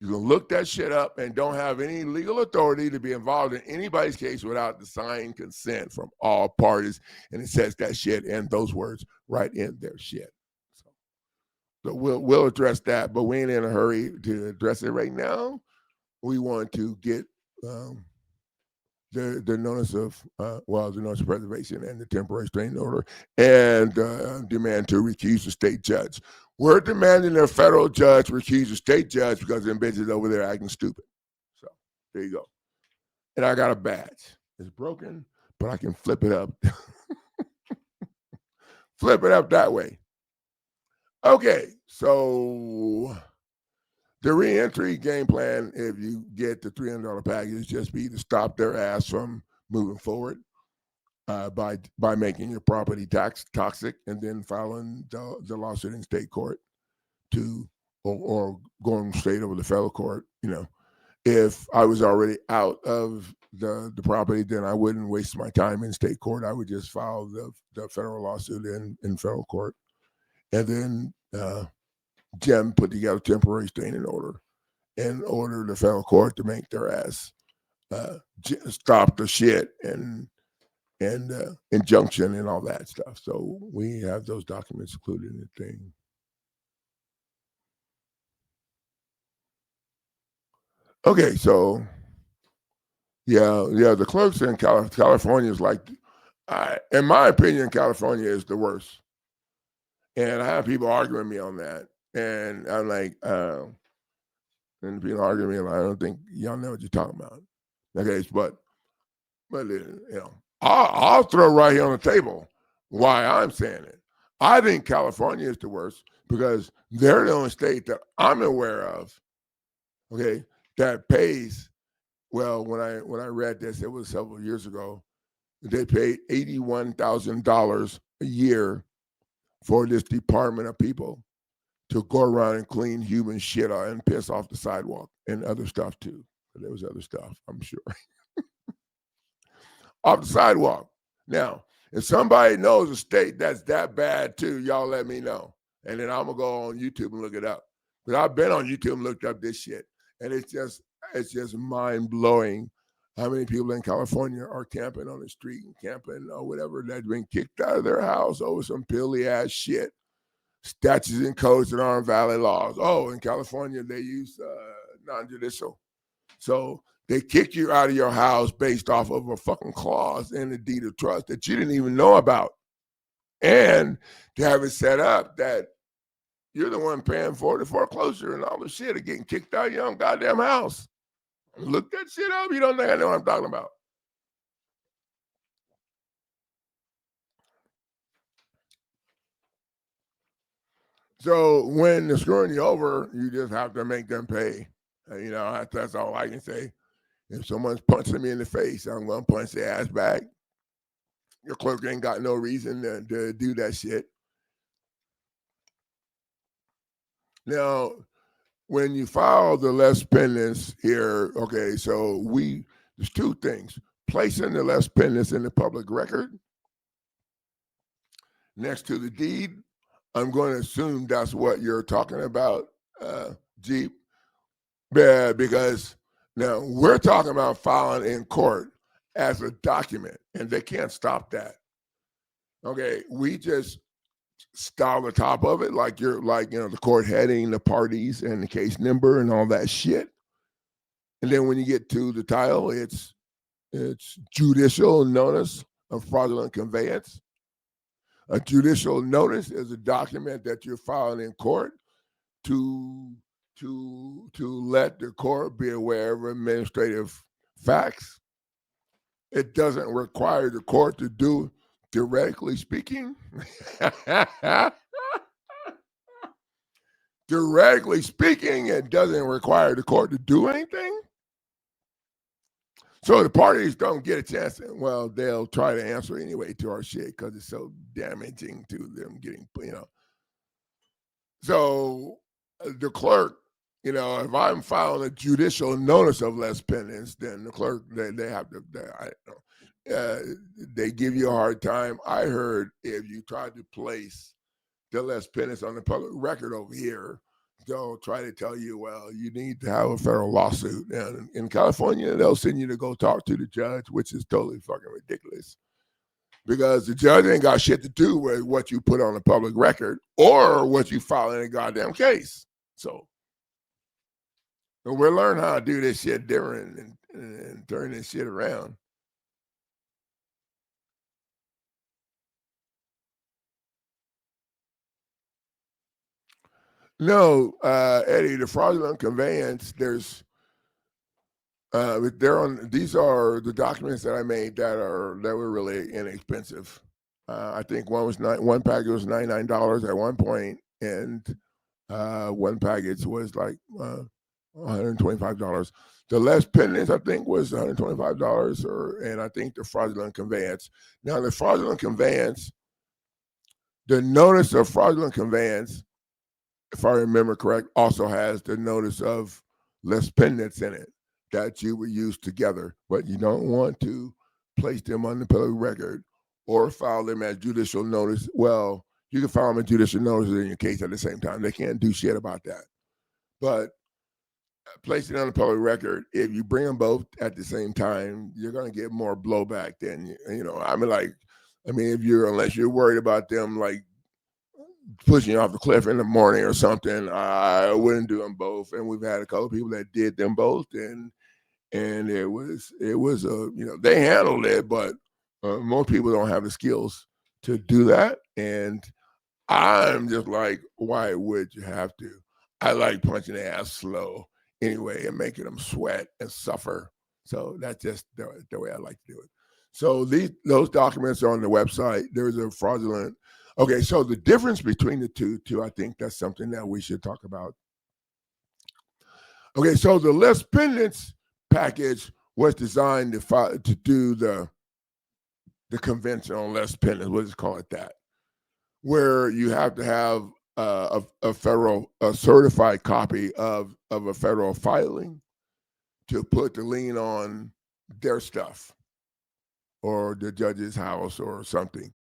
You can look that shit up and don't have any legal authority to be involved in anybody's case without the signed consent from all parties. And it says that shit and those words right in their shit. So we'll address that, but we ain't in a hurry to address it right now. We want to get the notice of the notice of preservation and the temporary restraining order and demand to recuse the state judge. We're demanding a federal judge recuse the state judge because them bitches over there acting stupid. So there you go. And I got a badge. It's broken, but I can flip it up. Flip it up that way. Okay, so the reentry game plan, if you get the $300 package, just be to stop their ass from moving forward by making your property tax toxic and then filing the lawsuit in state court or going straight over to federal court. If I was already out of the property, then I wouldn't waste my time in state court. I would just file the federal lawsuit in federal court. And then Jim put together a temporary restraining order and order the federal court to make their ass stop the shit and injunction and all that stuff. So we have those documents included in the thing. Okay, so yeah, the clerks in California is like, in my opinion, California is the worst. And I have people arguing me on that. And I'm like, and people arguing me, like, I don't think y'all know what you're talking about. Okay, but I'll throw right here on the table why I'm saying it. I think California is the worst because they're the only state that I'm aware of, okay, that pays. Well, when I read this, it was several years ago. They paid $81,000 a year for this department of people to go around and clean human shit out and piss off the sidewalk and other stuff too. But there was other stuff, I'm sure. Off the sidewalk. Now, if somebody knows a state that's that bad too, y'all let me know. And then I'm gonna go on YouTube and look it up. But I've been on YouTube and looked up this shit. And it's just mind-blowing how many people in California are camping on the street and camping or whatever that's been kicked out of their house over some pilly ass shit. Statutes and codes that aren't valid laws. Oh, in California, they use non-judicial. So they kick you out of your house based off of a fucking clause in the deed of trust that you didn't even know about. And to have it set up that you're the one paying for the foreclosure and all the shit of getting kicked out of your own goddamn house. Look that shit up. You don't think I know what I'm talking about. So when they're screwing you over, you just have to make them pay. That's all I can say. If someone's punching me in the face, I'm going to punch their ass back. Your clerk ain't got no reason to do that shit. Now, when you file the less pendens here, okay, so there's two things. Placing the less pendens in the public record next to the deed. I'm going to assume that's what you're talking about, Jeep. Yeah, because now we're talking about filing in court as a document, and they can't stop that. Okay, we just style the top of it like the court heading, the parties, and the case number, and all that shit. And then when you get to the title, it's judicial notice of fraudulent conveyance. A judicial notice is a document that you're filing in court to let the court be aware of administrative facts. It doesn't require the court to do, theoretically speaking. Theoretically speaking, it doesn't require the court to do anything. So the parties don't get a chance to, well, they'll try to answer anyway to our shit because it's so damaging to them getting, So the clerk, if I'm filing a judicial notice of less pendens, then the clerk, they have to, they give you a hard time. I heard if you try to place the less pendens on the public record over here, they'll try to tell you, well, you need to have a federal lawsuit. And in California, they'll send you to go talk to the judge, which is totally fucking ridiculous because the judge ain't got shit to do with what you put on the public record or what you file in a goddamn case. So we're learning how to do this shit different and turn this shit around. No, Eddie, the fraudulent conveyance, these are the documents that I made that were really inexpensive. I think one package was $99 at one point, and one package was like $125. The less pendens, I think, was $125, and I think the fraudulent conveyance. Now, the fraudulent conveyance, the notice of fraudulent conveyance, if I remember correct, also has the notice of less pendants in it that you would use together, but you don't want to place them on the public record or file them as judicial notice. Well, you can file them as judicial notice in your case at the same time. They can't do shit about that. But placing it on the public record, if you bring them both at the same time, you're going to get more blowback than, unless you're worried about them like pushing you off the cliff in the morning or something, I wouldn't do them both. And we've had a couple of people that did them both, and it was they handled it, but most people don't have the skills to do that. And I'm just like, why would you have to? I like punching their ass slow anyway and making them sweat and suffer. So that's just the way I like to do it. So those documents are on the website. There's a fraudulent. Okay, so the difference between the two, I think that's something that we should talk about. Okay, so the less pendants package was designed to do the conventional less pendants. We'll just call it that, where you have to have a certified copy of a federal filing to put the lien on their stuff or the judge's house or something.